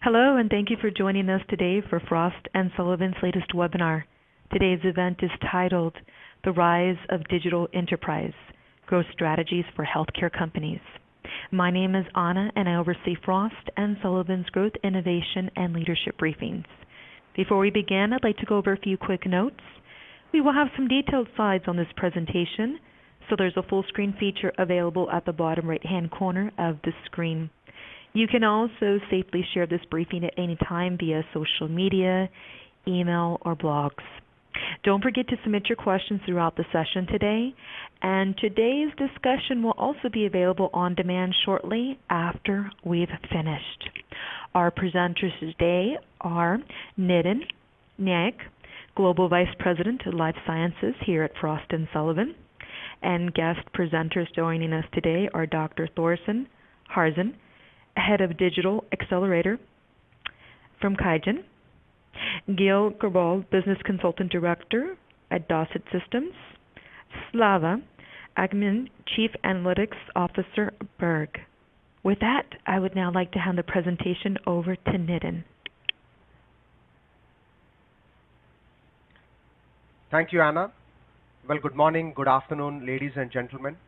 Hello, and thank you for joining us today for Frost & Sullivan's latest webinar. Today's event is titled The Rise of Digital Enterprise, Growth Strategies for Healthcare Companies. My name is Anna, and I oversee Frost & Sullivan's Growth, Innovation, and Leadership briefings. Before we begin, I'd like to go over a few quick notes. We will have some detailed slides on this presentation, so there's a full screen feature available at the bottom right-hand corner of the screen. You can also safely share this briefing at any time via social media, email, or blogs. Don't forget to submit your questions throughout the session today, and today's discussion will also be available on demand shortly after we've finished. Our presenters today are Nitin Naik, Global Vice President of Life Sciences here at Frost & Sullivan, and guest presenters joining us today are Dr. Thorsten Harzen, Head of Digital Accelerator from Kaizen, Gil Kerbal, Business Consultant Director at Dosset Systems, Slava Agmin, Chief Analytics Officer, Berg. With that, I would now like to hand the presentation over to Nitin. Thank you, Anna. Well, good morning, good afternoon, ladies and gentlemen,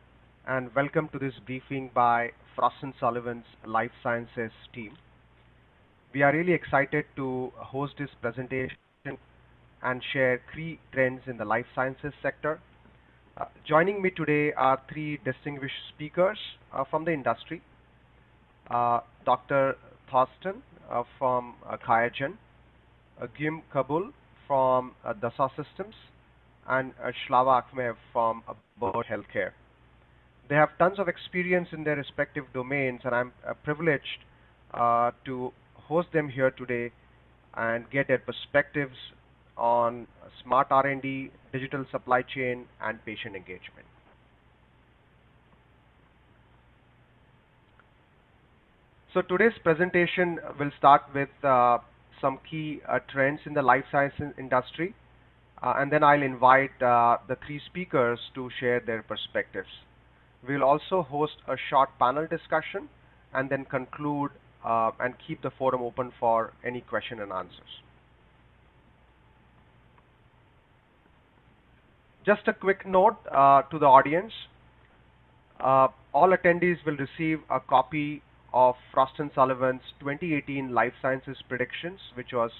and welcome to this briefing by Frost & Sullivan's Life Sciences team. We are really excited to host this presentation and share key trends in the life sciences sector. Joining me today are three distinguished speakers from the industry. Dr. Thorsten from Kaizen, Gim Kabul from Dassault Systems, and Slava Akhmev from Bird Healthcare. They have tons of experience in their respective domains, and I'm privileged to host them here today and get their perspectives on smart R&D, digital supply chain, and patient engagement. So today's presentation will start with some key trends in the life sciences industry, and then I'll invite the three speakers to share their perspectives. We'll also host a short panel discussion and then conclude and keep the forum open for any question and answers. Just a quick note to the audience. All attendees will receive a copy of Frost & Sullivan's 2018 Life Sciences Predictions, which was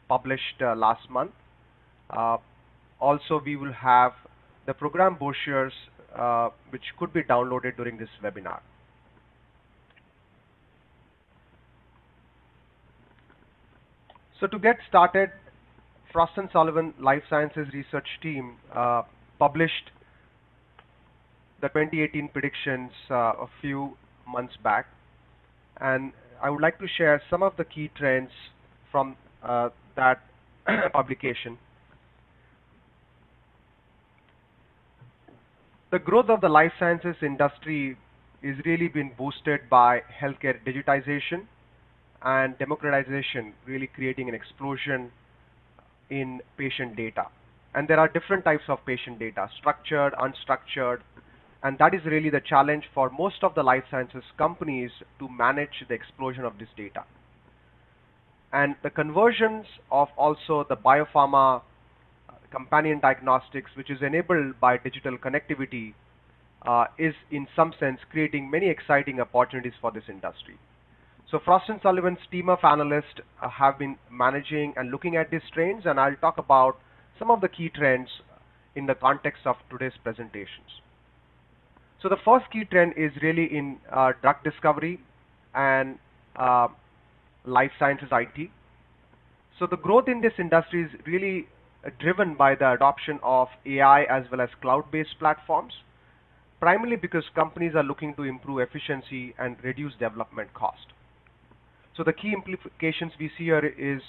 published last month. Also, we will have the program brochures which could be downloaded during this webinar. So to get started, Frost & Sullivan Life Sciences research team published the 2018 predictions a few months back, and I would like to share some of the key trends from that publication. The growth of the life sciences industry is really been boosted by healthcare digitization and democratization, really creating an explosion in patient data. And there are different types of patient data, structured, unstructured, and that is really the challenge for most of the life sciences companies to manage the explosion of this data. And the conversions of also the biopharma companion diagnostics, which is enabled by digital connectivity, is in some sense creating many exciting opportunities for this industry. So Frost & Sullivan's team of analysts have been managing and looking at these trends, and I'll talk about some of the key trends in the context of today's presentations. So the first key trend is really in drug discovery and life sciences IT. So the growth in this industry is really driven by the adoption of AI as well as cloud-based platforms, primarily because companies are looking to improve efficiency and reduce development cost. So the key implications we see here is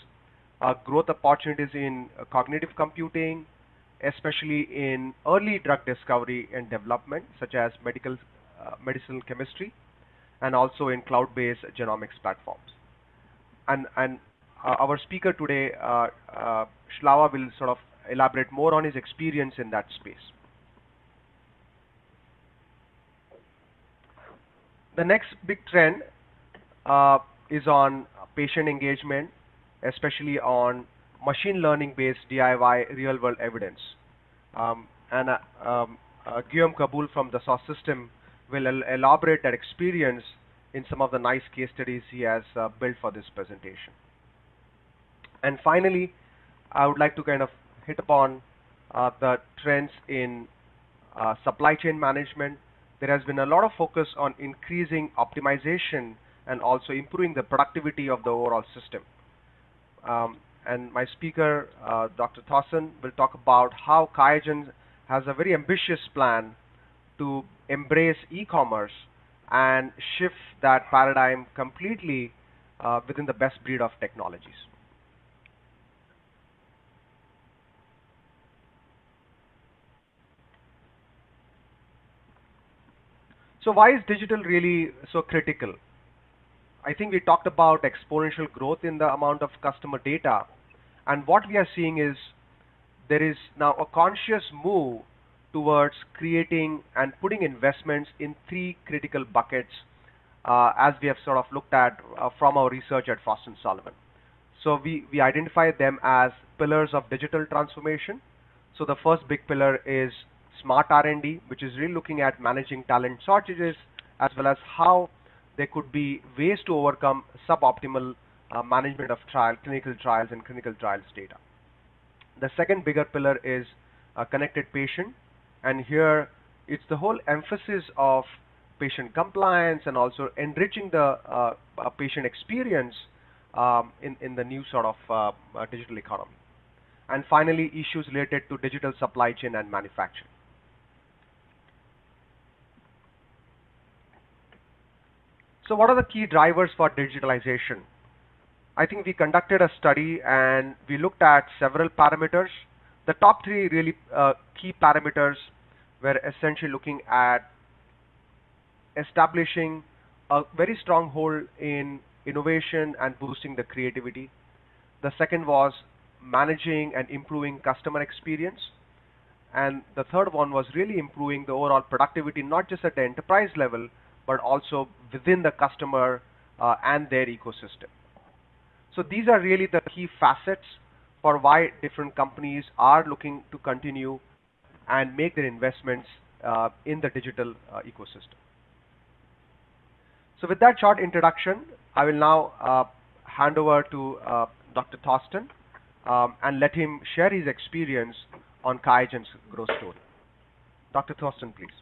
growth opportunities in cognitive computing, especially in early drug discovery and development, such as medicinal chemistry, and also in cloud-based genomics platforms. And our speaker today, Slava, will sort of elaborate more on his experience in that space. The next big trend is on patient engagement, especially on machine learning-based DIY real-world evidence. Guillaume Kaboul from the Dassault System will elaborate that experience in some of the nice case studies he has built for this presentation. And finally, I would like to kind of hit upon the trends in supply chain management. There has been a lot of focus on increasing optimization and also improving the productivity of the overall system. And my speaker, Dr. Thorsten, will talk about how QIAGEN has a very ambitious plan to embrace e-commerce and shift that paradigm completely within the best breed of technologies. So why is digital really so critical? I think we talked about exponential growth in the amount of customer data, and what we are seeing is there is now a conscious move towards creating and putting investments in three critical buckets as we have sort of looked at from our research at Frost & Sullivan. So we identify them as pillars of digital transformation. So the first big pillar is Smart R&D, which is really looking at managing talent shortages as well as how there could be ways to overcome suboptimal management of clinical trials and clinical trials data. The second bigger pillar is connected patient, and here it's the whole emphasis of patient compliance and also enriching the patient experience in the new sort of digital economy. And finally, issues related to digital supply chain and manufacturing. So what are the key drivers for digitalization? I think we conducted a study and we looked at several parameters. The top three really key parameters were essentially looking at establishing a very strong hold in innovation and boosting the creativity. The second was managing and improving customer experience. And the third one was really improving the overall productivity, not just at the enterprise level, but also within the customer and their ecosystem. So these are really the key facets for why different companies are looking to continue and make their investments in the digital ecosystem. So with that short introduction, I will now hand over to Dr. Thorsten and let him share his experience on QIAGEN's growth story. Dr. Thorsten, please.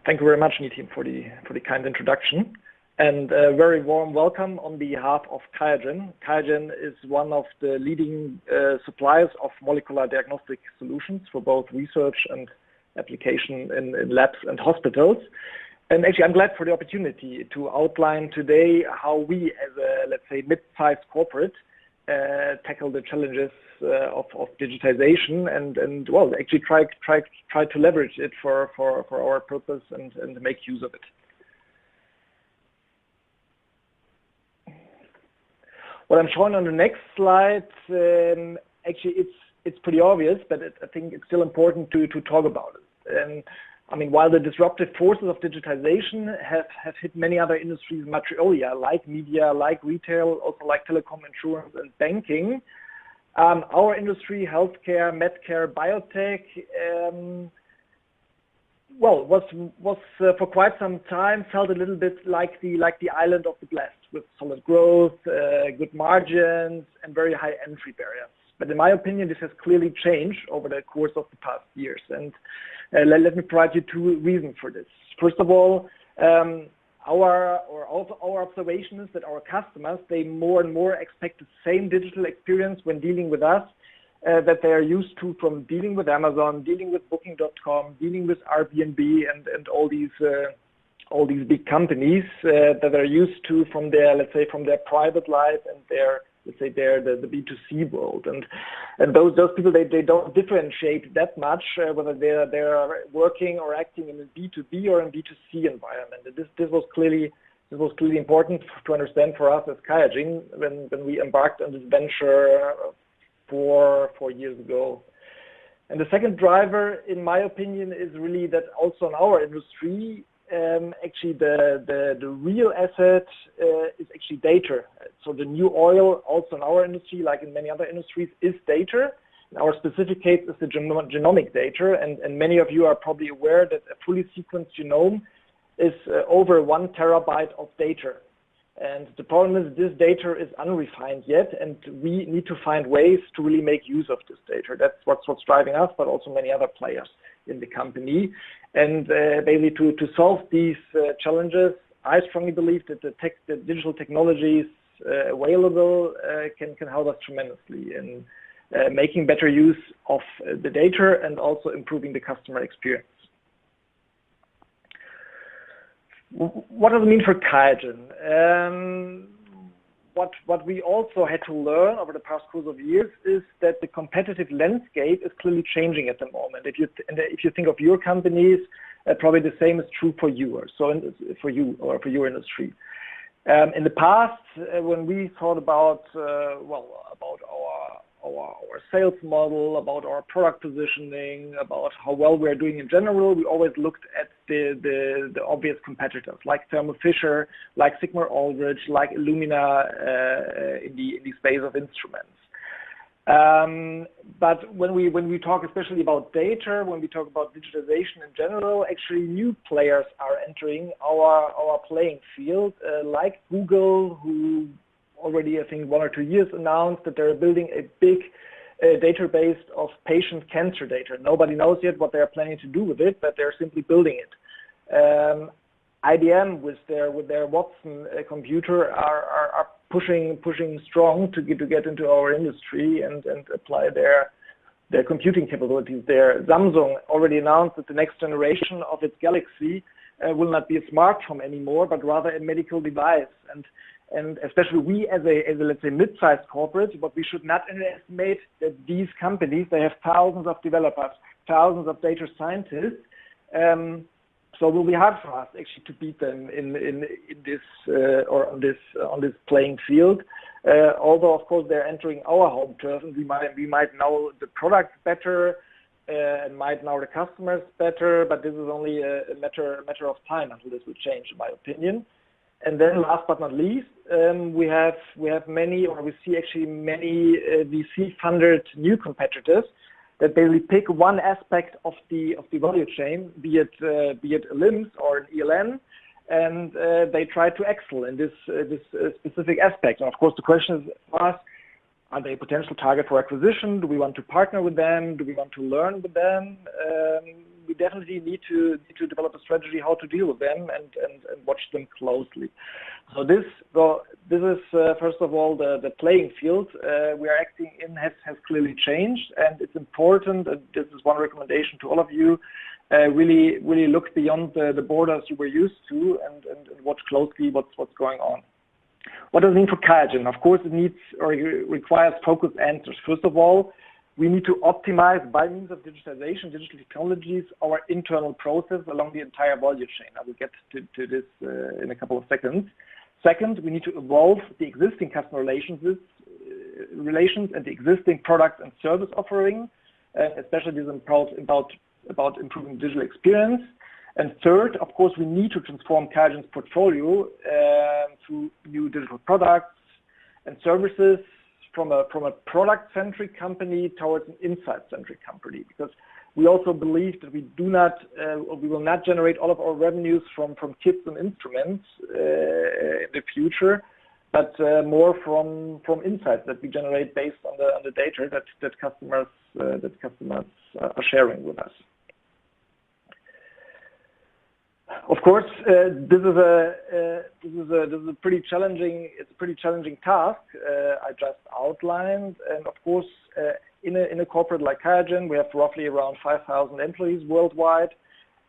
Thank you very much, Nitin, for the kind introduction, and a very warm welcome on behalf of QIAGEN. QIAGEN is one of the leading suppliers of molecular diagnostic solutions for both research and application in labs and hospitals. And actually, I'm glad for the opportunity to outline today how we, as a, let's say, mid-sized corporate, tackle the challenges of digitization and well, actually try to leverage it for our purpose and make use of it. What I'm showing on the next slide, actually it's pretty obvious, but I think it's still important to talk about it. And I mean, while the disruptive forces of digitization have hit many other industries much earlier, like media, like retail, also like telecom, insurance, and banking, our industry, healthcare, medcare, biotech, was for quite some time felt a little bit like the island of the blessed, with solid growth, good margins, and very high entry barriers. But in my opinion, this has clearly changed over the course of the past years. And let me provide you two reasons for this. First of all, our observation is that our customers, they more and more expect the same digital experience when dealing with us that they are used to from dealing with Amazon, dealing with Booking.com, dealing with Airbnb, and all these big companies that are used to from their, let's say, from their private life and their, let's say, the B2C world. And those people, they don't differentiate that much whether they're working or acting in a B2B or in B2C environment. And this was clearly important to understand for us as QIAGEN when we embarked on this venture 4 years ago. And the second driver, in my opinion, is really that also in our industry, actually the real asset is actually data. So the new oil, also in our industry, like in many other industries, is data. In our specific case, is the genomic data, and many of you are probably aware that a fully sequenced genome is over 1 terabyte of data. And the problem is this data is unrefined yet, and we need to find ways to really make use of this data. That's what's driving us, but also many other players in the company. And basically to solve these challenges, I strongly believe that the digital technologies available can help us tremendously in making better use of the data and also improving the customer experience. What does it mean for QIAGEN? What we also had to learn over the past course of years is that the competitive landscape is clearly changing at the moment. If you think of your companies, probably the same is true for you, for your industry. In the past, when we thought about our sales model, about our product positioning, about how well we're doing in general, we always looked at the obvious competitors like Thermo Fisher, like Sigma-Aldrich, like Illumina in the space of instruments. But when we talk especially about data, when we talk about digitization in general, actually new players are entering our playing field, like Google, who already, I think, 1 or 2 years announced that they're building a big database of patient cancer data. Nobody knows yet what they're planning to do with it, but they're simply building it. IBM with their Watson computer are pushing strong to get into our industry and apply their computing capabilities there. Samsung already announced that the next generation of its Galaxy will not be a smartphone anymore, but rather a medical device. And especially we as a let's say mid-sized corporate, but we should not underestimate that these companies, they have thousands of developers, thousands of data scientists. So it will be hard for us actually to beat them in this or on this playing field. Although of course they're entering our home turf, and we might know the product better and might know the customers better, but this is only a matter of time until this will change, in my opinion. And then last but not least, we have many, or we see actually many VC-funded new competitors that basically pick one aspect of the value chain, be it a LIMS or an ELN, and they try to excel in this specific aspect. And of course, the question is for us: are they a potential target for acquisition? Do we want to partner with them? Do we want to learn with them? We definitely need to develop a strategy how to deal with them and watch them closely. So this is first of all the playing field we are acting in has clearly changed, and it's important. And this is one recommendation to all of you: really look beyond the borders you were used to and watch closely what's going on. What does it mean for QIAGEN? Of course, it requires focused answers. First of all, we need to optimize by means of digitization, digital technologies, our internal process along the entire value chain. I will get to this in a couple of seconds. Second, we need to evolve the existing customer relations and the existing product and service offering, especially this about improving digital experience. And third, of course, we need to transform QIAGEN's portfolio through new digital products and services from a product-centric company towards an insight-centric company, because we also believe that we will not generate all of our revenues from kits and instruments in the future, but more from insights that we generate based on the data that customers are sharing with us. Of course, this is a pretty challenging task I just outlined, and of course, in a corporate like QIAGEN, we have roughly around 5,000 employees worldwide.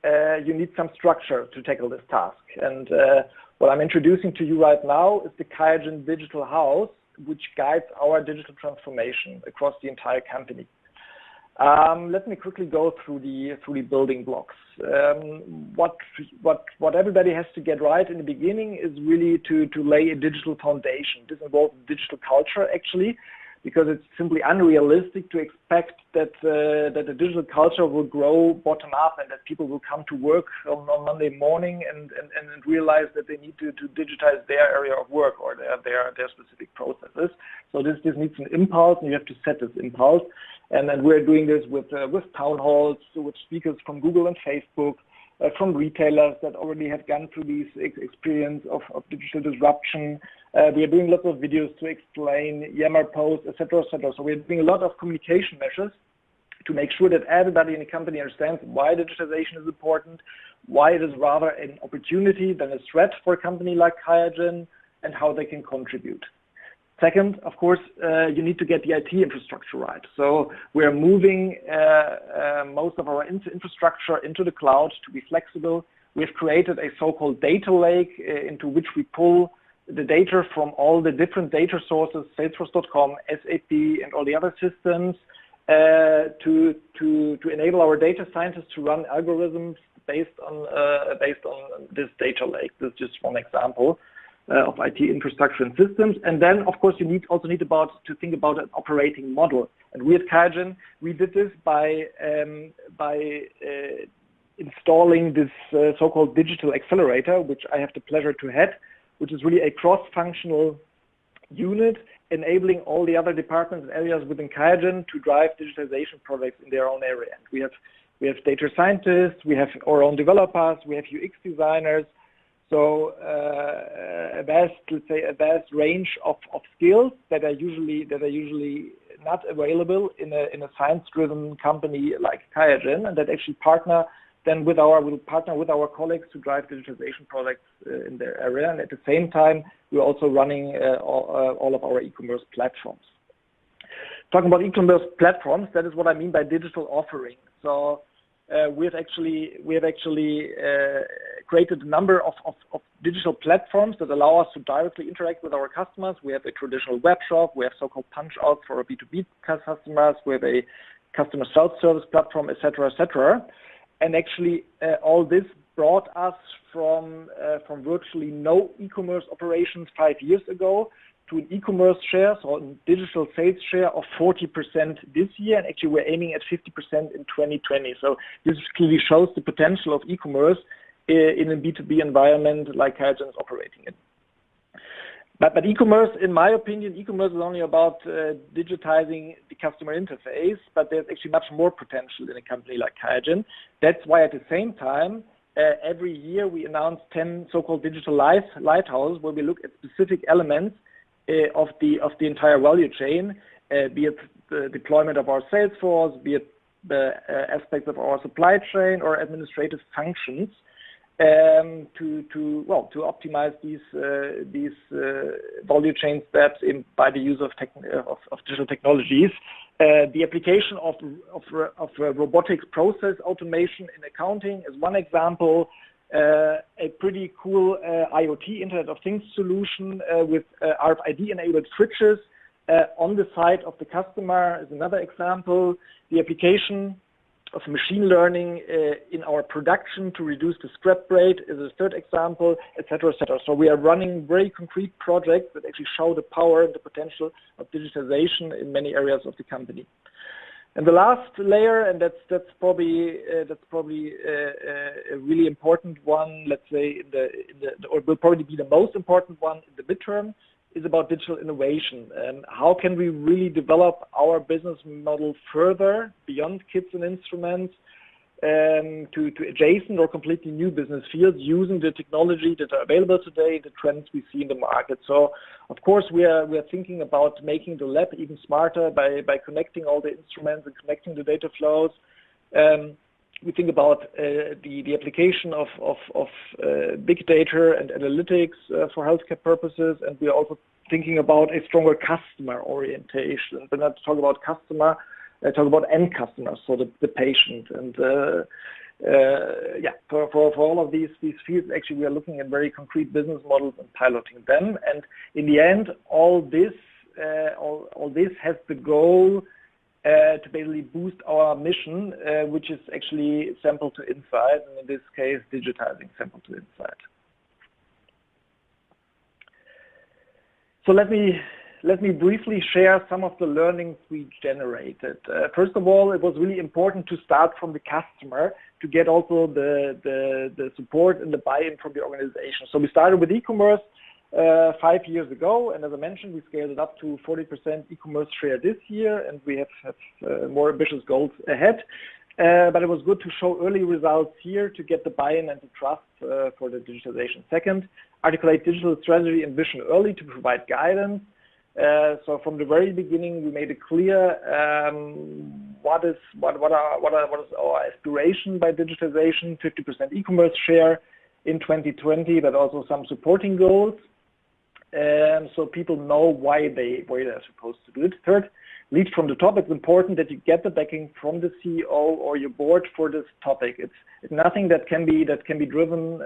You need some structure to tackle this task, and what I'm introducing to you right now is the QIAGEN Digital House, which guides our digital transformation across the entire company. Let me quickly go through the building blocks. What everybody has to get right in the beginning is really to lay a digital foundation. This involves digital culture, actually, because it's simply unrealistic to expect that that the digital culture will grow bottom up and that people will come to work on Monday morning and realize that they need to digitize their area of work or their specific processes. So this needs an impulse, and you have to set this impulse. And then we're doing this with town halls, with speakers from Google and Facebook, from retailers that already have gone through this experience of digital disruption. We are doing lots of videos to explain, Yammer posts, etc., etc. So we're doing a lot of communication measures to make sure that everybody in the company understands why digitization is important, why it is rather an opportunity than a threat for a company like QIAGEN, and how they can contribute. Second, of course, you need to get the IT infrastructure right. So we're moving most of our infrastructure into the cloud to be flexible. We've created a so-called data lake into which we pull the data from all the different data sources, Salesforce.com, SAP, and all the other systems to enable our data scientists to run algorithms based on this data lake. This is just one example of IT infrastructure and systems. And then, of course, you also need to think about an operating model. And we at QIAGEN, we did this by installing this so-called digital accelerator, which I have the pleasure to head, which is really a cross-functional unit enabling all the other departments and areas within QIAGEN to drive digitization projects in their own area. And we have data scientists, we have our own developers, we have UX designers. So a vast range of skills that are usually not available in a science-driven company like QIAGEN, and that actually will partner with our colleagues to drive digitization projects in their area. And at the same time, we're also running all of our e-commerce platforms. Talking about e-commerce platforms, that is what I mean by digital offering. So we have actually created a number of digital platforms that allow us to directly interact with our customers. We have a traditional web shop. We have so-called punch-outs for our B2B customers. We have a customer self-service platform, etc., etc. And actually, all this brought us from virtually no e-commerce operations 5 years ago to an e-commerce share, so a digital sales share of 40% this year, and actually we're aiming at 50% in 2020. So this clearly shows the potential of e-commerce in a B2B environment like QIAGEN is operating in. But e-commerce, in my opinion, e-commerce is only about digitizing the customer interface, but there's actually much more potential in a company like QIAGEN. That's why at the same time, every year we announce 10 so-called digital lighthouses where we look at specific elements of the entire value chain, be it the deployment of our sales force, be it the aspects of our supply chain or administrative functions, to optimize these value chain steps by the use of digital technologies. The application of robotics process automation in accounting is one example. A pretty cool IoT Internet of Things solution with RFID-enabled switches on the side of the customer is another example. The application of machine learning in our production to reduce the scrap rate is a third example, etc., etc. So we are running very concrete projects that actually show the power and the potential of digitization in many areas of the company. And the last layer, and that's probably a really important one, let's say or will probably be the most important one in the midterm, is about digital innovation. How can we really develop our business model further beyond kits and instruments to adjacent or completely new business fields using the technology that are available today, the trends we see in the market. So, of course, we are thinking about making the lab even smarter by connecting all the instruments and connecting the data flows. We think about the application of big data and analytics for healthcare purposes, and we are also thinking about a stronger customer orientation. But not to talk about customer, talk about end customers, so the patient. And for all of these fields, actually, we are looking at very concrete business models and piloting them. And in the end, all this has the goal to basically boost our mission, which is actually sample to insight, and in this case, digitizing sample to insight. So let me let me briefly share some of the learnings we generated. First of all, it was really important to start from the customer to get also the support and the buy-in from the organization. So we started with e-commerce 5 years ago, and as I mentioned, we scaled it up to 40% e-commerce share this year, and we have more ambitious goals ahead. But it was good to show early results here to get the buy-in and the trust for the digitalization. Second, articulate digital strategy and vision early to provide guidance. So from the very beginning, we made it clear what is our aspiration by digitalization: 50% e-commerce share in 2020, but also some supporting goals, so people know why they're supposed to do it. Third, lead from the top. It's important that you get the backing from the CEO or your board for this topic. It's nothing that can be driven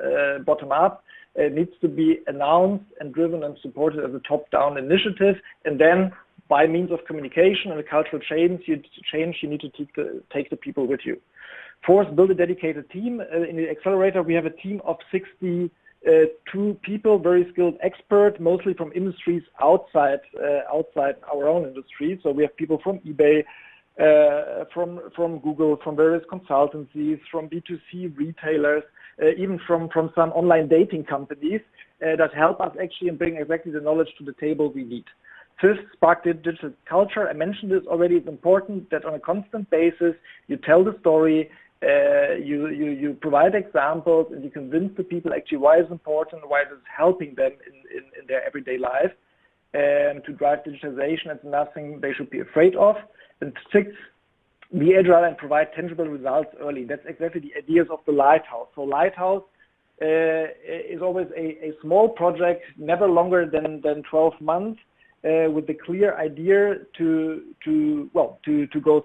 bottom up. It needs to be announced and driven and supported as a top-down initiative, and then by means of communication and a cultural change, you need to take the people with you. Fourth, build a dedicated team. In the accelerator, we have a team of 62 people, very skilled experts, mostly from industries outside our own industry. So we have people from eBay, from Google, from various consultancies, from B2C retailers, even from some online dating companies that help us actually and bring exactly the knowledge to the table we need. Fifth, spark digital culture. I mentioned this already. It's important that on a constant basis you tell the story, you provide examples, and you convince the people actually why it's important, why it is helping them in their everyday life, and to drive digitalization. It's nothing they should be afraid of. And sixth, be agile and provide tangible results early. That's exactly the ideas of the Lighthouse. So Lighthouse is always a small project, never longer than 12 months, with the clear idea to go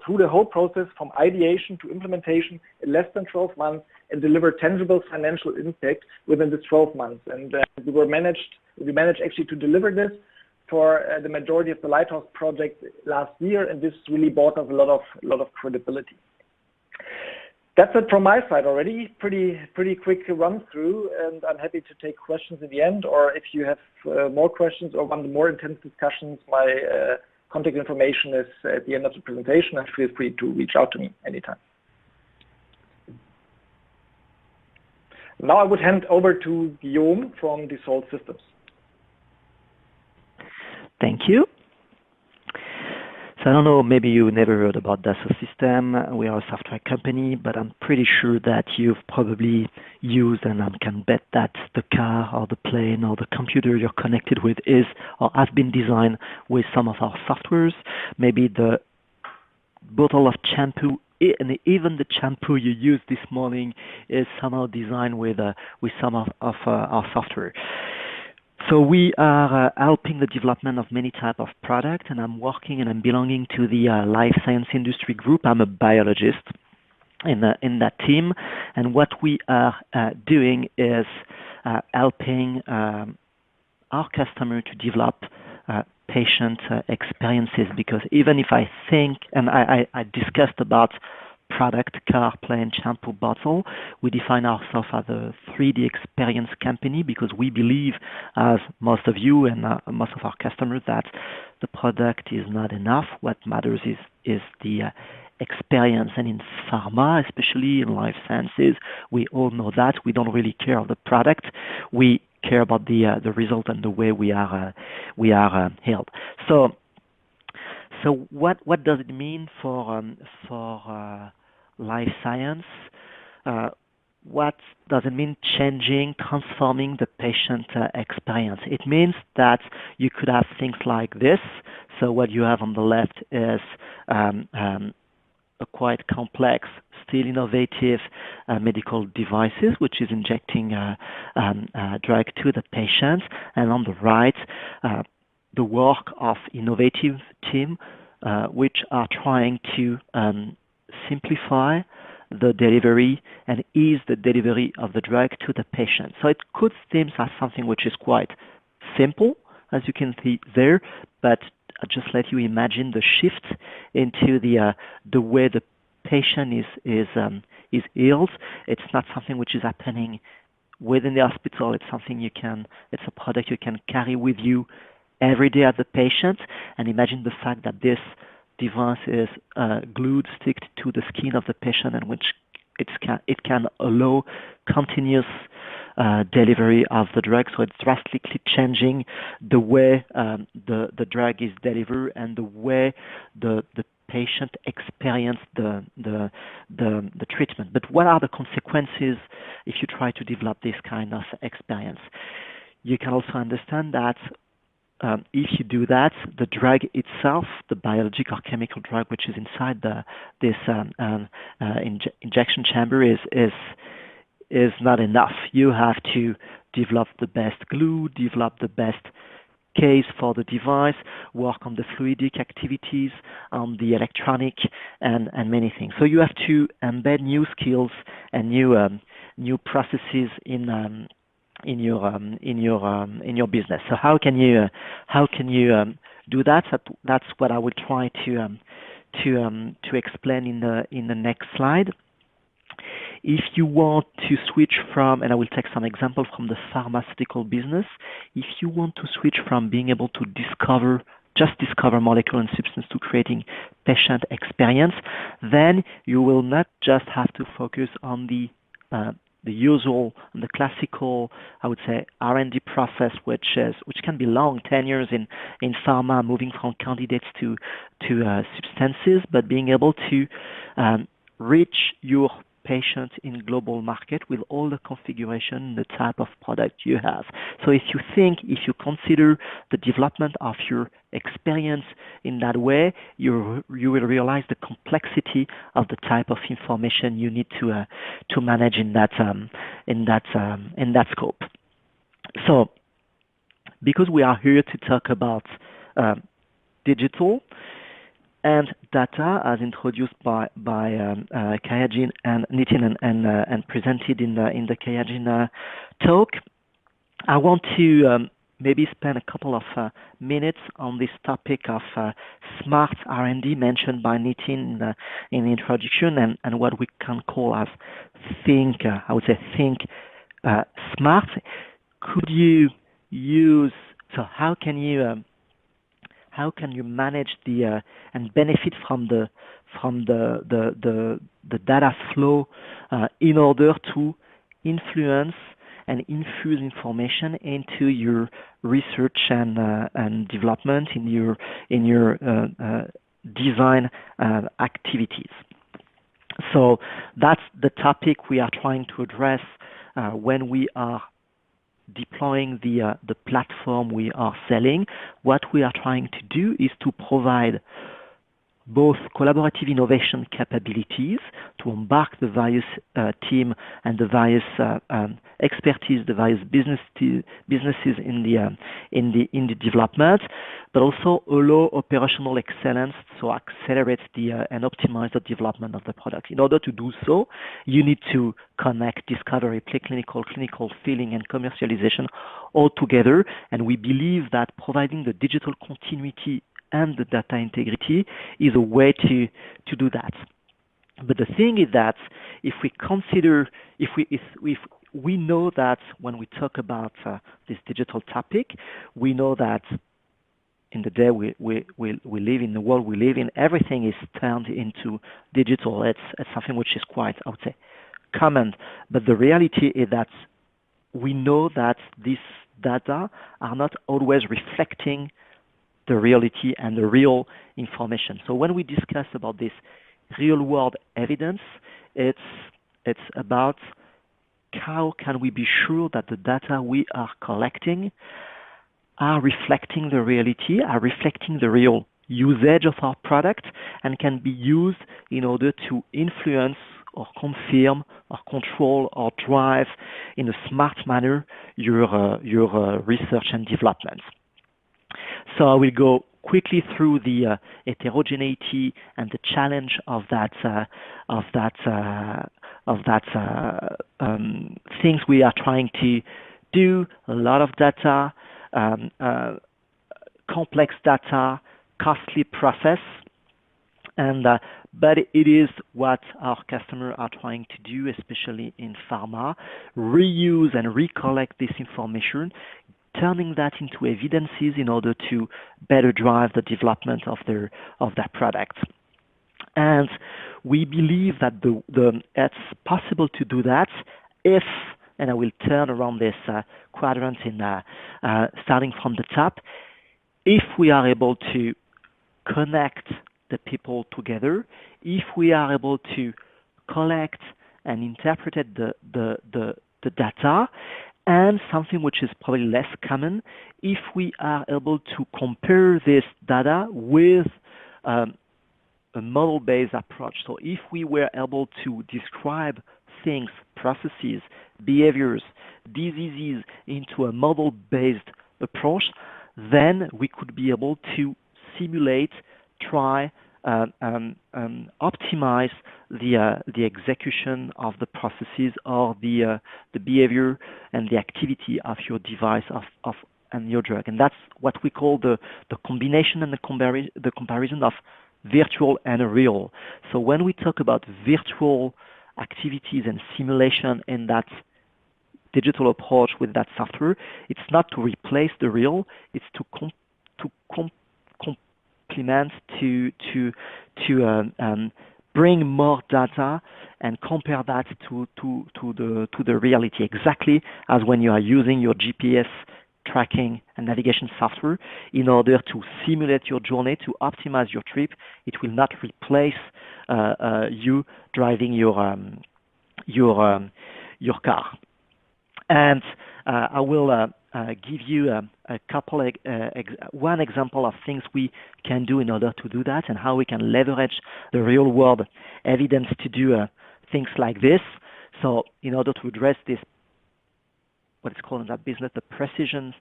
through the whole process from ideation to implementation in less than 12 months and deliver tangible financial impact within this 12 months. And we managed actually to deliver this for the majority of the Lighthouse project last year, and this really brought us a lot of credibility. That's it from my side already. Pretty quick run through, and I'm happy to take questions in the end, or if you have more questions or want more intense discussions, my contact information is at the end of the presentation, and feel free to reach out to me anytime. Now I would hand over to Guillaume from Dassault Systems. Thank you. So I don't know, maybe you never heard about Dassault System. We are a software company, but I'm pretty sure that you've probably used, and I can bet that the car or the plane or the computer you're connected with is or has been designed with some of our softwares. Maybe the bottle of shampoo and even the shampoo you used this morning is somehow designed with some of our software. So we are helping the development of many types of products, and I'm working and I'm belonging to the life science industry group. I'm a biologist in that team, and what we are doing is helping our customer to develop patient experiences, because even if I think, and I discussed about product, car, plane, shampoo, bottle, we define ourselves as a 3D experience company, because we believe, as most of you and most of our customers, that the product is not enough. What matters is the experience. And in pharma, especially in life sciences, we all know that we don't really care about the product. We care about the result and the way we are held. So what does it mean for life science? What does it mean changing, transforming the patient experience? It means that you could have things like this. So what you have on the left is a quite complex, still innovative medical devices, which is injecting drug to the patient. And on the right, the work of innovative team, which are trying to simplify the delivery and ease the delivery of the drug to the patient. So it could seem as something which is quite simple, as you can see there, but I'll just let you imagine the shift into the way the patient is healed. It's not something which is happening within the hospital. It's something it's a product you can carry with you every day at the patient, and imagine the fact that this device is stick to the skin of the patient, and which it can allow continuous delivery of the drug. So it's drastically changing the way the drug is delivered and the way the patient experience the treatment. But what are the consequences if you try to develop this kind of experience? You can also understand that if you do that, the drug itself, the biological or chemical drug which is inside this injection chamber is not enough. You have to develop the best glue, develop the best case for the device, work on the fluidic activities, on the electronic, and many things. So you have to embed new skills and new processes in your business. So how can you do that? That's what I will try to explain in the next slide. If you want to switch from, and I will take some examples from the pharmaceutical business, if you want to switch from being able to discover molecule and substance to creating patient experience, then you will not just have to focus on the usual, the classical, I would say, R&D process, which can be long, 10 years in pharma, moving from candidates to substances, but being able to reach your patient in global market with all the configuration, the type of product you have. So if you consider the development of your experience in that way, you will realize the complexity of the type of information you need to manage in that scope. So because we are here to talk about digital and data, as introduced by Kayajin and Nitin and presented in the Kayajin talk, I want to maybe spend a couple of minutes on this topic of smart R&D mentioned by Nitin in the introduction, and what we can call as think smart. Could you use? So how can you manage and benefit from the data flow in order to influence and infuse information into your research and development in your design activities? So that's the topic we are trying to address when we are deploying the platform we are selling. What we are trying to do is to provide both collaborative innovation capabilities to embark the various team and the various expertise, the various businesses in the development, but also allow operational excellence, so accelerate and optimize the development of the product. In order to do so, you need to connect discovery, preclinical, clinical, filling, and commercialization all together. And we believe that providing the digital continuity and the data integrity is a way to do that. But the thing is that if we know that when we talk about this digital topic, we know that in the day we live in, the world we live in, everything is turned into digital. It's something which is quite, I would say, common. But the reality is that we know that these data are not always reflecting the reality and the real information. So when we discuss about this real world evidence, it's about how can we be sure that the data we are collecting are reflecting the reality, are reflecting the real usage of our product, and can be used in order to influence or confirm or control or drive in a smart manner your research and development. So I will go quickly through the heterogeneity and the challenge of that things we are trying to do. A lot of data, complex data, costly process, and but it is what our customers are trying to do, especially in pharma: reuse and recollect this information, turning that into evidences in order to better drive the development of that product. And we believe that it's possible to do that if, and I will turn around this quadrant in starting from the top, if we are able to connect the people together, if we are able to collect and interpret the data, and something which is probably less common, if we are able to compare this data with a model-based approach. So if we were able to describe things, processes, behaviors, diseases into a model-based approach, then we could be able to simulate, try, optimize the execution of the processes or the behavior and the activity of your device and your drug. And that's what we call the combination and the comparison of virtual and real. So when we talk about virtual activities and simulation in that digital approach with that software, it's not to replace the real, it's to complement, to bring more data and compare that to the reality, exactly as when you are using your GPS tracking and navigation software in order to simulate your journey, to optimize your trip. It will not replace you driving your car. And I will give you a couple one example of things we can do in order to do that, and how we can leverage the real world evidence to do things like this. So in order to address this, what is called in that business, the precision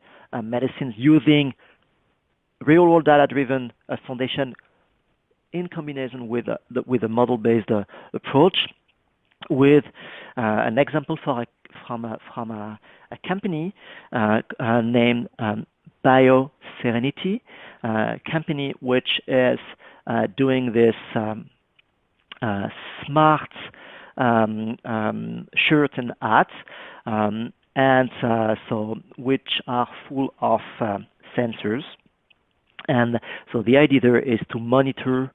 medicine, using real world data driven foundation in combination with a model based approach, with an example from a company named BioSerenity, company which is doing this smart shirt and hats, and so which are full of sensors. And so the idea there is to monitor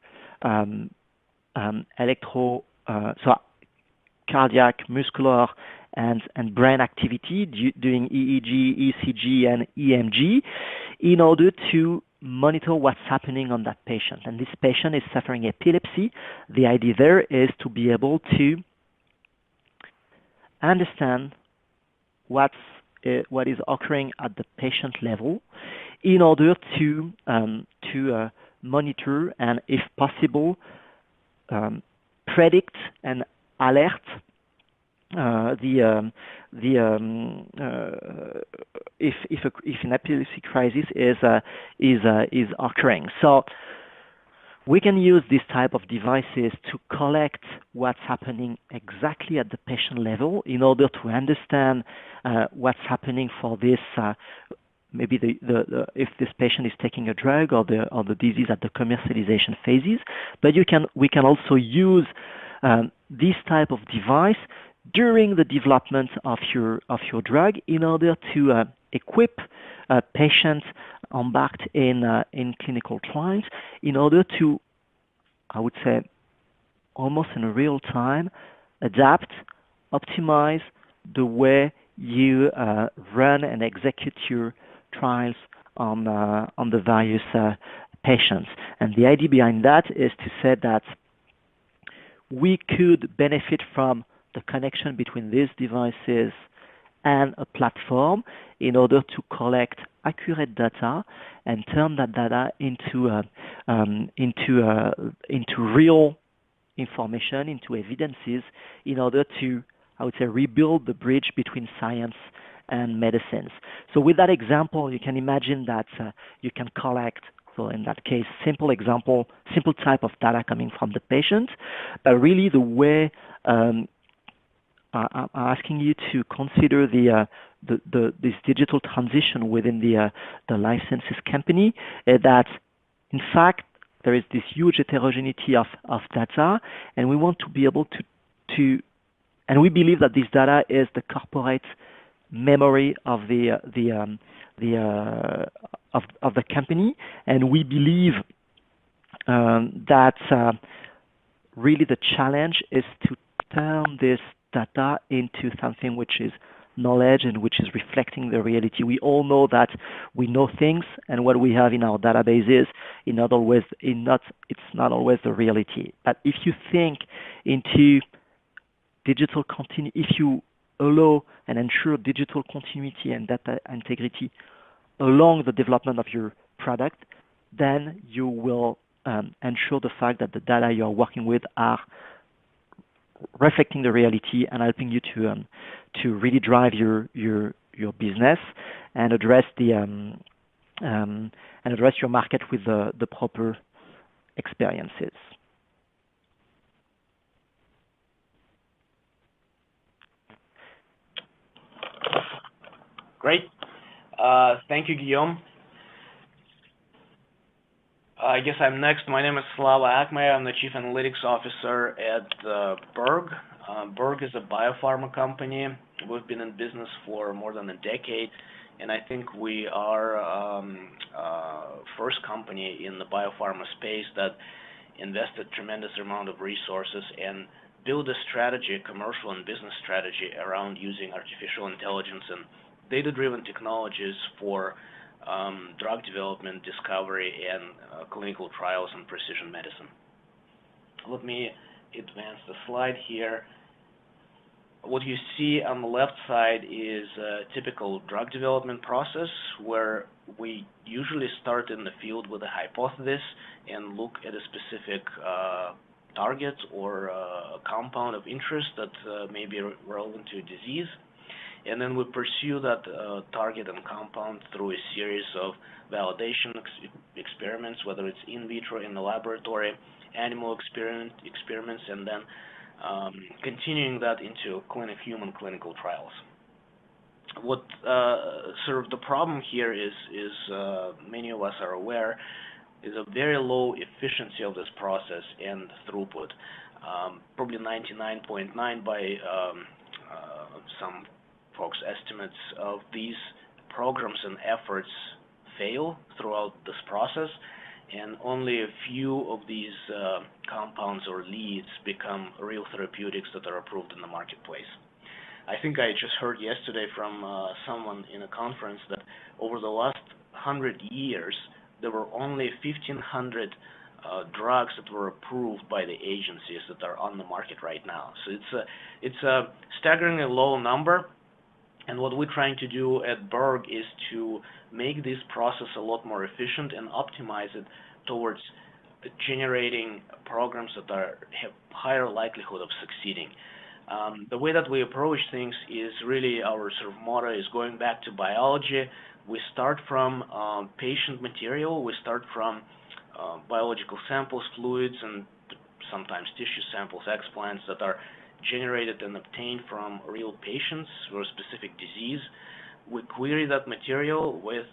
cardiac, muscular, and brain activity, doing EEG, ECG, and EMG, in order to monitor what's happening on that patient. And this patient is suffering epilepsy. The idea there is to be able to understand what is occurring at the patient level, in order to monitor and, if possible, predict and alert if an epilepsy crisis is occurring. So we can use this type of devices to collect what's happening exactly at the patient level, in order to understand what's happening for this. Maybe if this patient is taking a drug or the disease at the commercialization phases. But we can also use this type of device during the development of your drug, in order to equip patients embarked in clinical trials, in order to, I would say, almost in real time, adapt, optimize the way you run and execute your trials on the various patients. And the idea behind that is to say that we could benefit from the connection between these devices and a platform, in order to collect accurate data and turn that data into real information, into evidences, in order to, I would say, rebuild the bridge between science and medicines. So with that example, you can imagine that you can collect, so in that case, simple type of data coming from the patient, but really the way I'm asking you to consider this digital transition within the life sciences company, that in fact there is this huge heterogeneity of data, and we want to be able to and we believe that this data is the corporate memory of the company, and we believe that really the challenge is to turn this data into something which is knowledge and which is reflecting the reality. We all know that we know things, and what we have in our databases it's not always the reality. But if you think into digital continuity, if you allow and ensure digital continuity and data integrity along the development of your product, then you will ensure the fact that the data you are working with are reflecting the reality and helping you to really drive your business and address your market with the proper experiences. Great. Thank you, Guillaume. I guess I'm next. My name is Slava Akmaya. I'm the Chief Analytics Officer at Berg. Berg is a biopharma company. We've been in business for more than a decade, and I think we are first company in the biopharma space that invested tremendous amount of resources and build a strategy, a commercial and business strategy around using artificial intelligence and data-driven technologies for drug development, discovery, and clinical trials and precision medicine. Let me advance the slide here. What you see on the left side is a typical drug development process where we usually start in the field with a hypothesis and look at a specific target or a compound of interest that may be relevant to a disease. And then we pursue that target and compound through a series of validation experiments, whether it's in vitro in the laboratory, animal experiments, and then continuing that into human clinical trials. What sort of the problem here is many of us are aware, is a very low efficiency of this process and throughput. Probably 99.9 by some folks' estimates of these programs and efforts fail throughout this process, and only a few of these compounds or leads become real therapeutics that are approved in the marketplace. I think I just heard yesterday from someone in a conference that over the last 100 years, there were only 1,500 drugs that were approved by the agencies that are on the market right now. So it's a staggeringly low number. And what we're trying to do at Berg is to make this process a lot more efficient and optimize it towards generating programs that have higher likelihood of succeeding. The way that we approach things is really our sort of motto is going back to biology. We start from patient material. We start from biological samples, fluids, and sometimes tissue samples, explants that are generated and obtained from real patients for a specific disease. We query that material with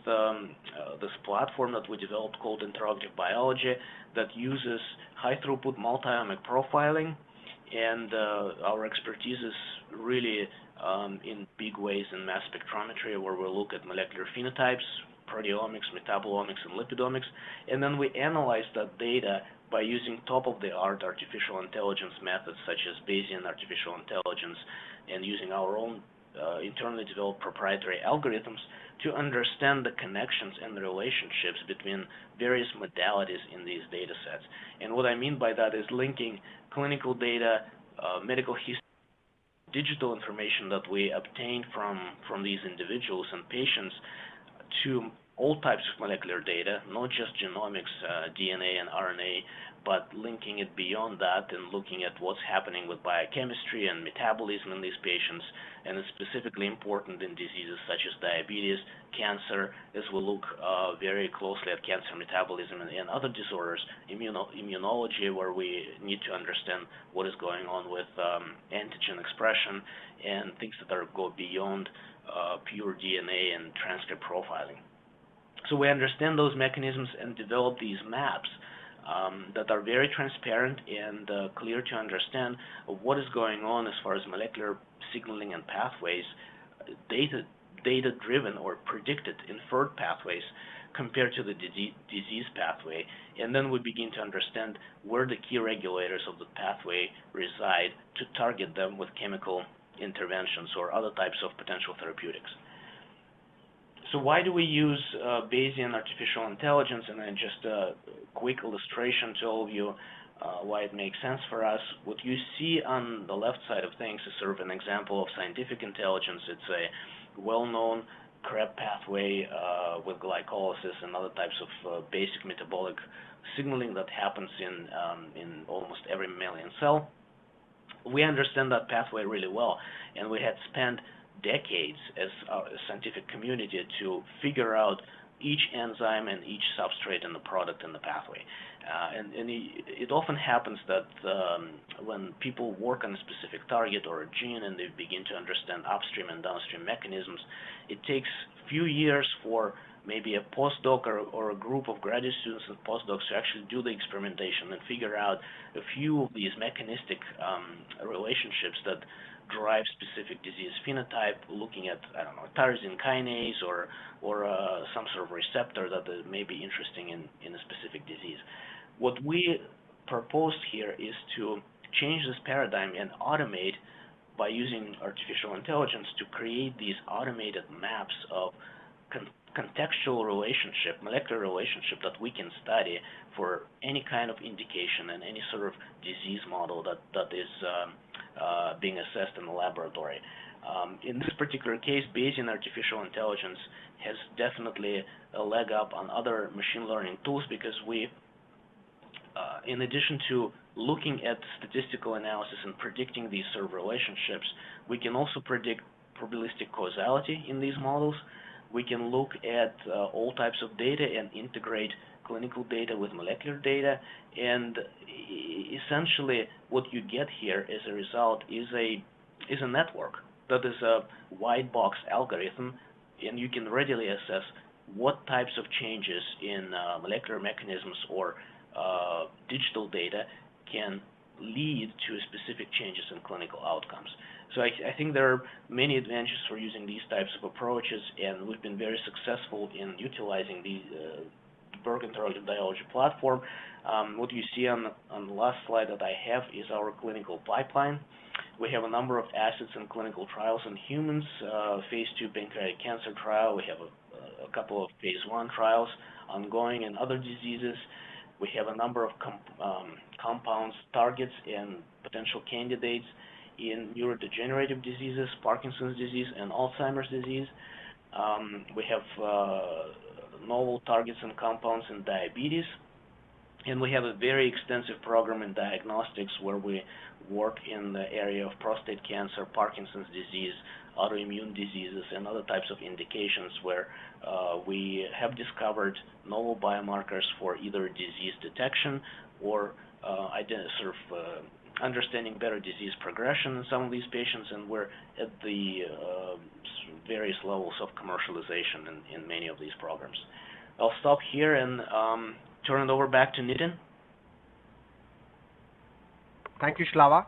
this platform that we developed called Interactive Biology that uses high-throughput multi-omic profiling, and our expertise is really in big ways in mass spectrometry, where we look at molecular phenotypes, proteomics, metabolomics, and lipidomics, and then we analyze that data by using top-of-the-art artificial intelligence methods such as Bayesian artificial intelligence and using our own internally developed proprietary algorithms to understand the connections and the relationships between various modalities in these data sets. And what I mean by that is linking clinical data, medical history, digital information that we obtain from these individuals and patients to all types of molecular data, not just genomics, DNA and RNA, but linking it beyond that and looking at what's happening with biochemistry and metabolism in these patients. And it's specifically important in diseases such as diabetes, cancer, as we look very closely at cancer metabolism and other disorders, immunology, where we need to understand what is going on with antigen expression and things that go beyond pure DNA and transcript profiling. So we understand those mechanisms and develop these maps that are very transparent and clear to understand what is going on as far as molecular signaling and pathways data-driven or predicted inferred pathways compared to the disease pathway, and then we begin to understand where the key regulators of the pathway reside to target them with chemical interventions or other types of potential therapeutics. So why do we use Bayesian artificial intelligence? And then just a quick illustration to all of you why it makes sense for us. What you see on the left side of things is sort of an example of scientific intelligence. It's a well-known Krebs pathway with glycolysis and other types of basic metabolic signaling that happens in almost every mammalian cell. We understand that pathway really well, and we had spent decades as a scientific community to figure out each enzyme and each substrate in the product in the pathway. And it often happens that when people work on a specific target or a gene and they begin to understand upstream and downstream mechanisms, it takes a few years for maybe a postdoc or a group of graduate students and postdocs to actually do the experimentation and figure out a few of these mechanistic relationships that drive specific disease phenotype, looking at, I don't know, tyrosine kinase or some sort of receptor that may be interesting in a specific disease. What we proposed here is to change this paradigm and automate by using artificial intelligence to create these automated maps of contextual relationship, molecular relationship that we can study for any kind of indication and any sort of disease model that is being assessed in the laboratory. In this particular case, Bayesian artificial intelligence has definitely a leg up on other machine learning tools because we, in addition to looking at statistical analysis and predicting these sort of relationships, we can also predict probabilistic causality in these models. We can look at all types of data and integrate clinical data with molecular data, and essentially what you get here as a result is a network that is a white box algorithm, and you can readily assess what types of changes in molecular mechanisms or digital data can lead to specific changes in clinical outcomes. So I think there are many advantages for using these types of approaches, and we've been very successful in utilizing the Berg Interactive Biology platform. What you see on the last slide that I have is our clinical pipeline. We have a number of assets in clinical trials in humans, phase 2 pancreatic cancer trial. We have a couple of phase 1 trials ongoing in other diseases. We have a number of compounds, targets, and potential candidates in neurodegenerative diseases, Parkinson's disease, and Alzheimer's disease. We have novel targets and compounds in diabetes. And we have a very extensive program in diagnostics where we work in the area of prostate cancer, Parkinson's disease, autoimmune diseases, and other types of indications where we have discovered novel biomarkers for either disease detection or understanding better disease progression in some of these patients, and we're at the various levels of commercialization in many of these programs. I'll stop here and turn it over back to Nitin. Thank you, Slava.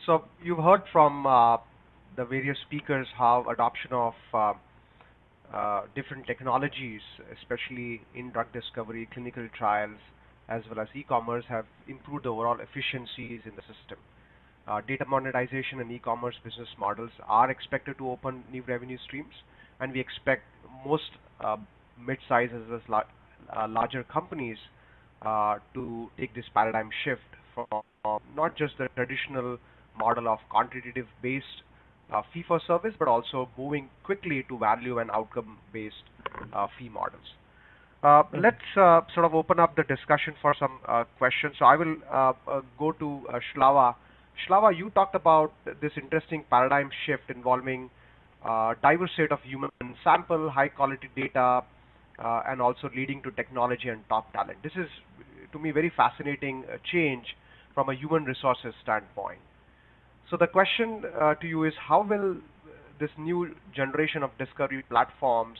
So you've heard from the various speakers how adoption of different technologies, especially in drug discovery, clinical trials, as well as e-commerce, have improved the overall efficiencies in the system. Data monetization and e-commerce business models are expected to open new revenue streams, and we expect most mid-size as well as larger companies to take this paradigm shift from not just the traditional model of quantitative-based fee for service, but also moving quickly to value and outcome-based fee models. Let's sort of open up the discussion for some questions. So I will go to Slava. Slava, you talked about this interesting paradigm shift involving diverse set of human sample, high quality data, and also leading to technology and top talent. This is, to me, very fascinating change from a human resources standpoint. So the question to you is, how will this new generation of discovery platforms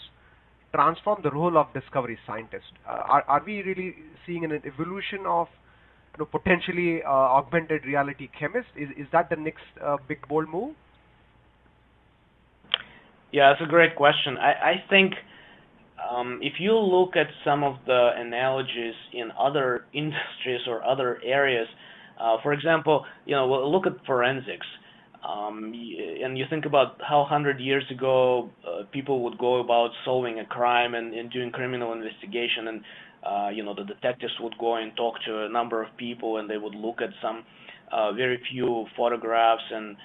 transform the role of discovery scientist? Are we really seeing an evolution of potentially augmented reality chemists? Is that the next big bold move? Yeah, that's a great question. I think if you look at some of the analogies in other industries or other areas, for example, look at forensics, and you think about how 100 years ago people would go about solving a crime and doing criminal investigation, and the detectives would go and talk to a number of people, and they would look at some very few photographs and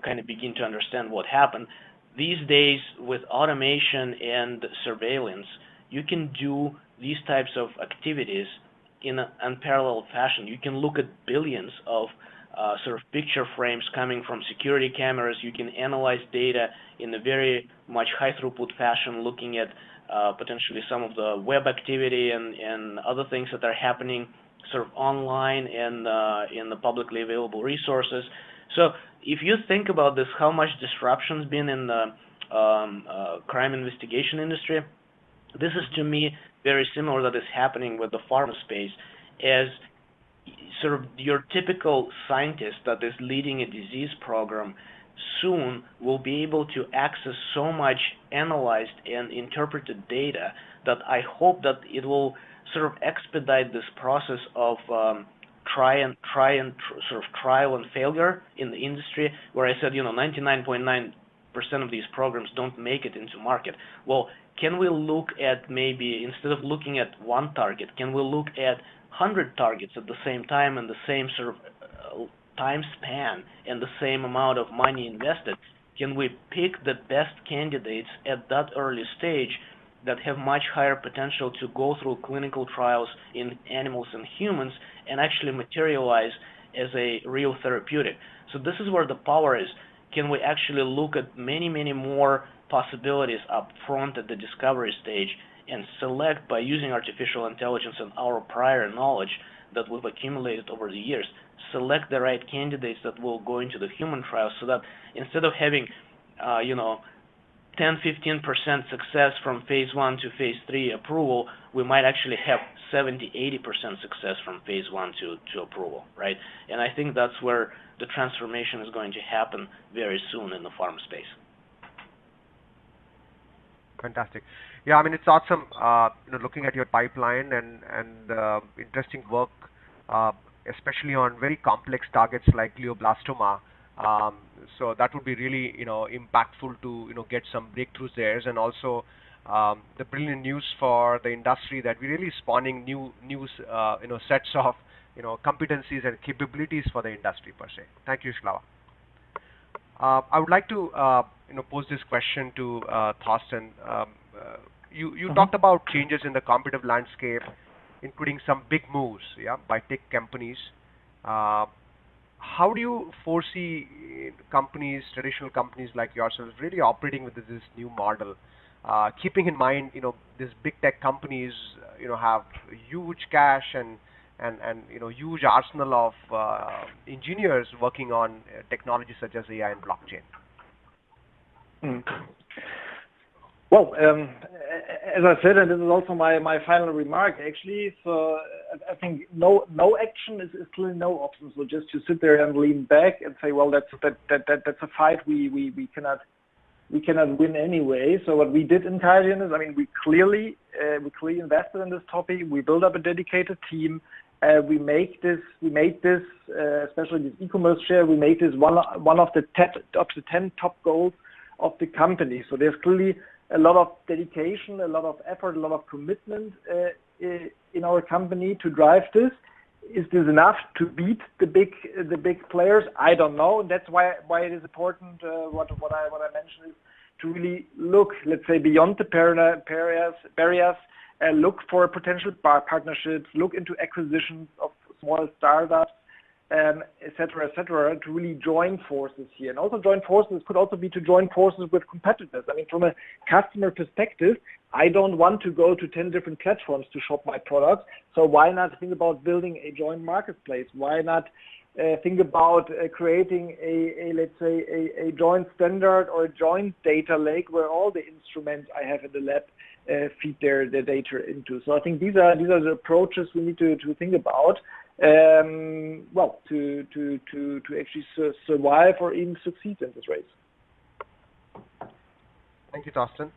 kind of begin to understand what happened. These days, with automation and surveillance, you can do these types of activities in an unparalleled fashion. You can look at billions of sort of picture frames coming from security cameras. You can analyze data in a very much high throughput fashion, looking at potentially some of the web activity and other things that are happening sort of online and in the publicly available resources. So if you think about this, how much disruption's been in the crime investigation industry, this is to me very similar that is happening with the pharma space, as sort of your typical scientist that is leading a disease program soon will be able to access so much analyzed and interpreted data that I hope that it will sort of expedite this process of trial and failure in the industry, where I said 99.9% of these programs don't make it into market. Well, can we look at maybe, instead of looking at one target, can we look at 100 targets at the same time and the same sort of time span and the same amount of money invested? Can we pick the best candidates at that early stage that have much higher potential to go through clinical trials in animals and humans and actually materialize as a real therapeutic? So this is where the power is. Can we actually look at many, many more possibilities up front at the discovery stage and select, by using artificial intelligence and our prior knowledge that we've accumulated over the years, select the right candidates that will go into the human trials, so that instead of having 10-15% success from phase 1 to phase 3 approval, we might actually have 70-80% success from phase 1 to approval, right? And I think that's where the transformation is going to happen very soon in the pharma space. Fantastic. Yeah, I mean, it's awesome, looking at your pipeline and interesting work, especially on very complex targets like glioblastoma. So that would be really, impactful to, get some breakthroughs there, and also the brilliant news for the industry that we're really spawning new sets of, competencies and capabilities for the industry per se. Thank you, Slava. I would like to, pose this question to Thorsten. You talked about changes in the competitive landscape, including some big moves, by tech companies. How do you foresee companies, traditional companies like yourselves, really operating with this new model? Keeping in mind, these big tech companies, have huge cash and huge arsenal of engineers working on technologies such as AI and blockchain. Well, as I said, and this is also my final remark, actually. So I think no action is clearly no option. So just to sit there and lean back and say, well, that's a fight we cannot win anyway. So what we did in QIAGEN is, I mean, we clearly invested in this topic. We built up a dedicated team. We made this, especially this e-commerce share. We made this one of the 10 top goals of the company. So there's clearly a lot of dedication, a lot of effort, a lot of commitment in our company to drive this. Is this enough to beat the big players? I don't know. And that's why it is important. What I mentioned is to really look, let's say, beyond the barriers, look for potential partnerships, look into acquisitions of small startups, et cetera, to really join forces here. And also join forces could also be to join forces with competitors. I mean, from a customer perspective, I don't want to go to 10 different platforms to shop my products. So why not think about building a joint marketplace? Why not think about creating a joint standard or a joint data lake where all the instruments I have in the lab feed their data into? So I think these are the approaches we need to think about. To actually survive or even succeed in this race. Thank you, Thorsten.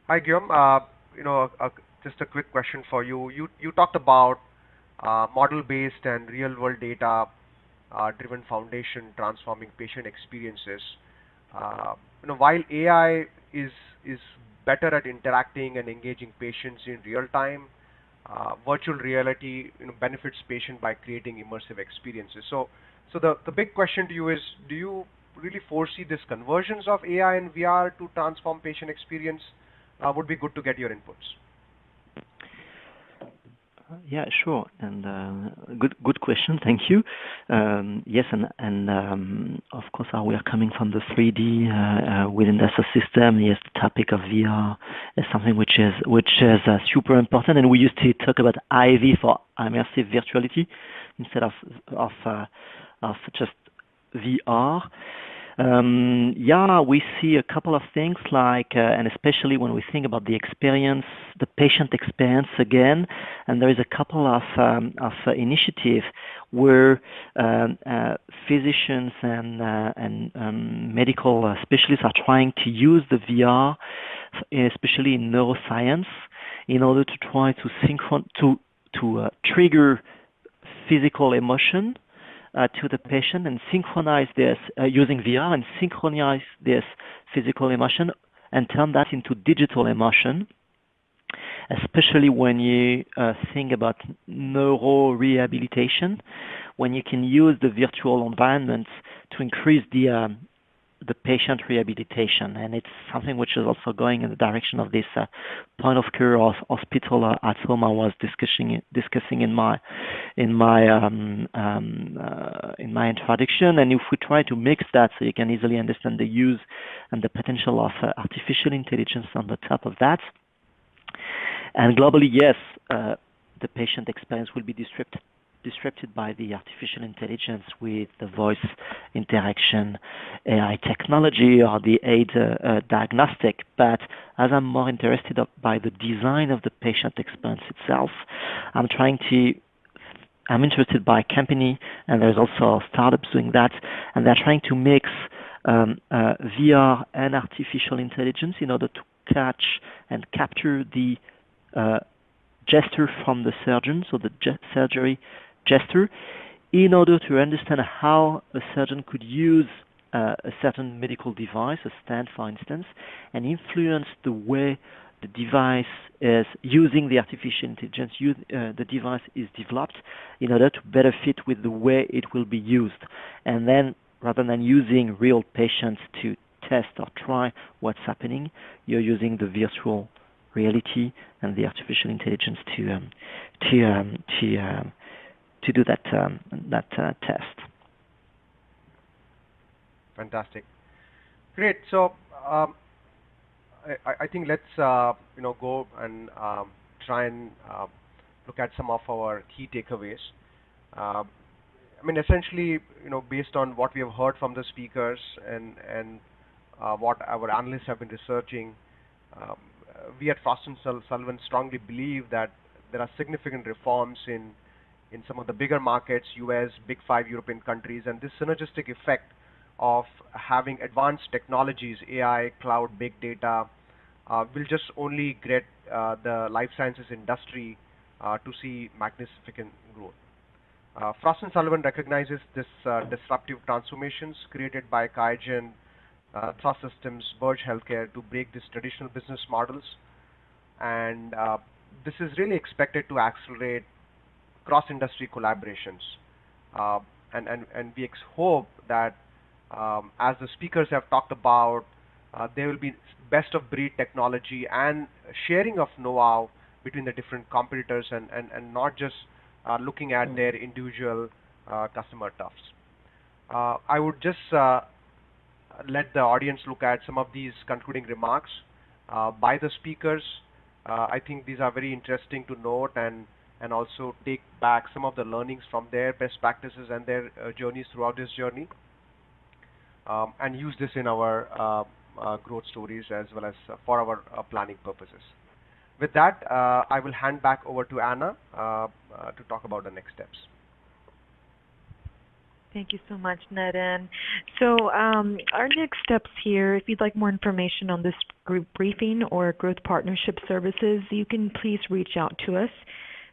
Hi, Guillaume. Just a quick question for you. You talked about model-based and real-world data-driven foundation transforming patient experiences. While AI is better at interacting and engaging patients in real time, virtual reality benefits patient by creating immersive experiences. So the big question to you is, do you really foresee this convergence of AI and VR to transform patient experience? Would be good to get your inputs. Yeah, sure. And good question. Thank you. Yes, and of course, we are coming from the 3D within the system. Yes, the topic of VR is something which is super important. And we used to talk about IV for immersive virtuality instead of just VR. Yeah, we see a couple of things like, and especially when we think about the experience, the patient experience again, and there is a couple of initiatives where physicians and medical specialists are trying to use the VR, especially in neuroscience, in order to try to trigger physical emotion to the patient and synchronize this using VR and synchronize this physical emotion and turn that into digital emotion, especially when you think about neurorehabilitation, when you can use the virtual environments to increase the patient rehabilitation. And it's something which is also going in the direction of this point of care of hospital at home I was discussing in my introduction. And if we try to mix that so you can easily understand the use and the potential of artificial intelligence on the top of that, and globally, yes, the patient experience will be disrupted by the artificial intelligence with the voice interaction, AI technology, or the aid diagnostic. But as I'm more interested by the design of the patient experience itself, I'm interested by company, and there's also startups doing that, and they're trying to mix VR and artificial intelligence in order to catch and capture the gesture from the surgeon, so the surgery gesture, in order to understand how a surgeon could use a certain medical device, a stand for instance, and influence the way the device is using the artificial intelligence, the device is developed in order to better fit with the way it will be used. And then rather than using real patients to test or try what's happening, you're using the virtual reality and the artificial intelligence to do that test. Fantastic, great. So I think let's go and try and look at some of our key takeaways. I mean, essentially, based on what we have heard from the speakers and what our analysts have been researching, we at Frost & Sullivan strongly believe that there are significant reforms in some of the bigger markets, US, Big Five European countries, and this synergistic effect of having advanced technologies, AI, cloud, big data, will just only get the life sciences industry to see magnificent growth. Frost & Sullivan recognizes this disruptive transformations created by QIAGEN, Trust Systems, Burge Healthcare to break these traditional business models, and this is really expected to accelerate cross-industry collaborations, and we hope that as the speakers have talked about, there will be best-of-breed technology and sharing of know-how between the different competitors and not just looking at their individual customer toughs. I would just let the audience look at some of these concluding remarks by the speakers. I think these are very interesting to note and also take back some of the learnings from their best practices and their journeys throughout this journey, and use this in our growth stories as well as for our planning purposes. With that, I will hand back over to Anna to talk about the next steps. Thank you so much, Neden. So our next steps here, if you'd like more information on this group briefing or growth partnership services, you can please reach out to us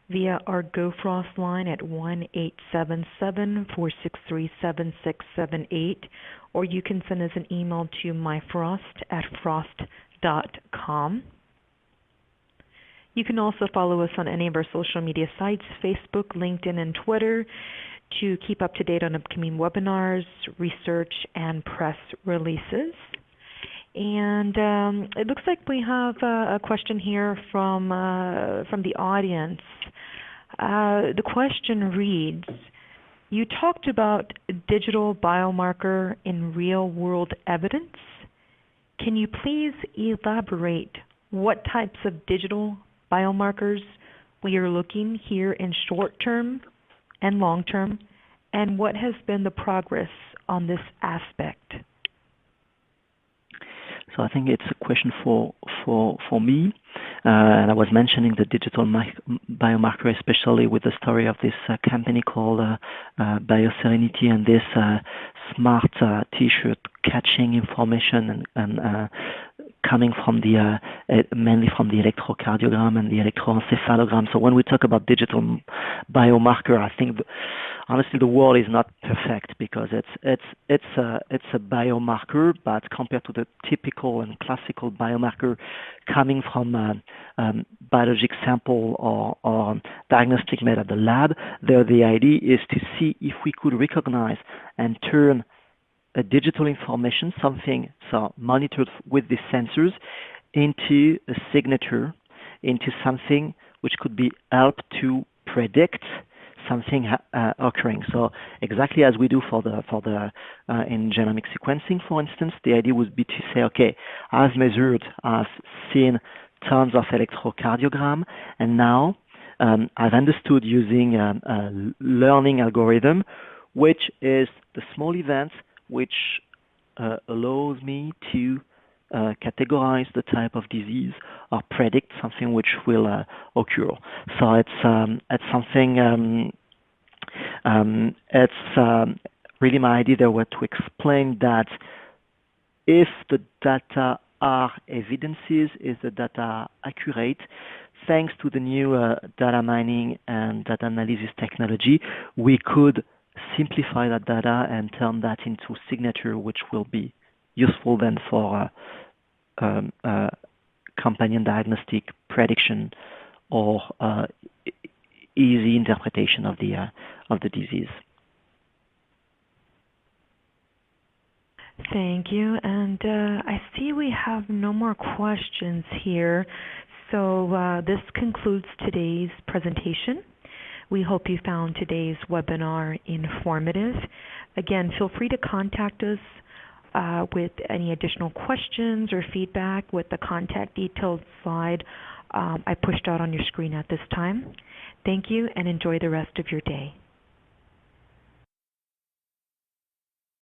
via our GoFrost line at 1-877-463-7678, or you can send us an email to myfrost@frost.com. You can also follow us on any of our social media sites, Facebook, LinkedIn, and Twitter, to keep up to date on upcoming webinars, research, and press releases. And it looks like we have a question here from the audience. The question reads, you talked about digital biomarker in real-world evidence. Can you please elaborate what types of digital biomarkers we are looking here in short-term and long-term, and what has been the progress on this aspect? So I think it's a question for me, and I was mentioning the digital biomarker, especially with the story of this company called BioSerenity and this smart T-shirt catching information and coming from the mainly from the electrocardiogram and the electroencephalogram. So when we talk about digital biomarker, I think honestly the world is not perfect because it's a biomarker, but compared to the typical and classical biomarker coming from biologic sample or diagnostic made at the lab, there the idea is to see if we could recognize and turn a digital information, something so monitored with these sensors, into a signature, into something which could be helped to predict something occurring. So exactly as we do for the in genomic sequencing, for instance, the idea would be to say, okay, I've measured, I've seen tons of electrocardiogram, and now I've understood using a learning algorithm, which is the small events which allows me to categorize the type of disease or predict something which will occur. So it's something. It's really my idea there was to explain that if the data are evidences, is the data accurate, thanks to the new data mining and data analysis technology, we could simplify that data and turn that into signature, which will be useful then for companion diagnostic prediction or easy interpretation of the disease. Thank you. And I see we have no more questions here. So this concludes today's presentation. We hope you found today's webinar informative. Again, feel free to contact us with any additional questions or feedback with the contact details slide I pushed out on your screen at this time. Thank you and enjoy the rest of your day.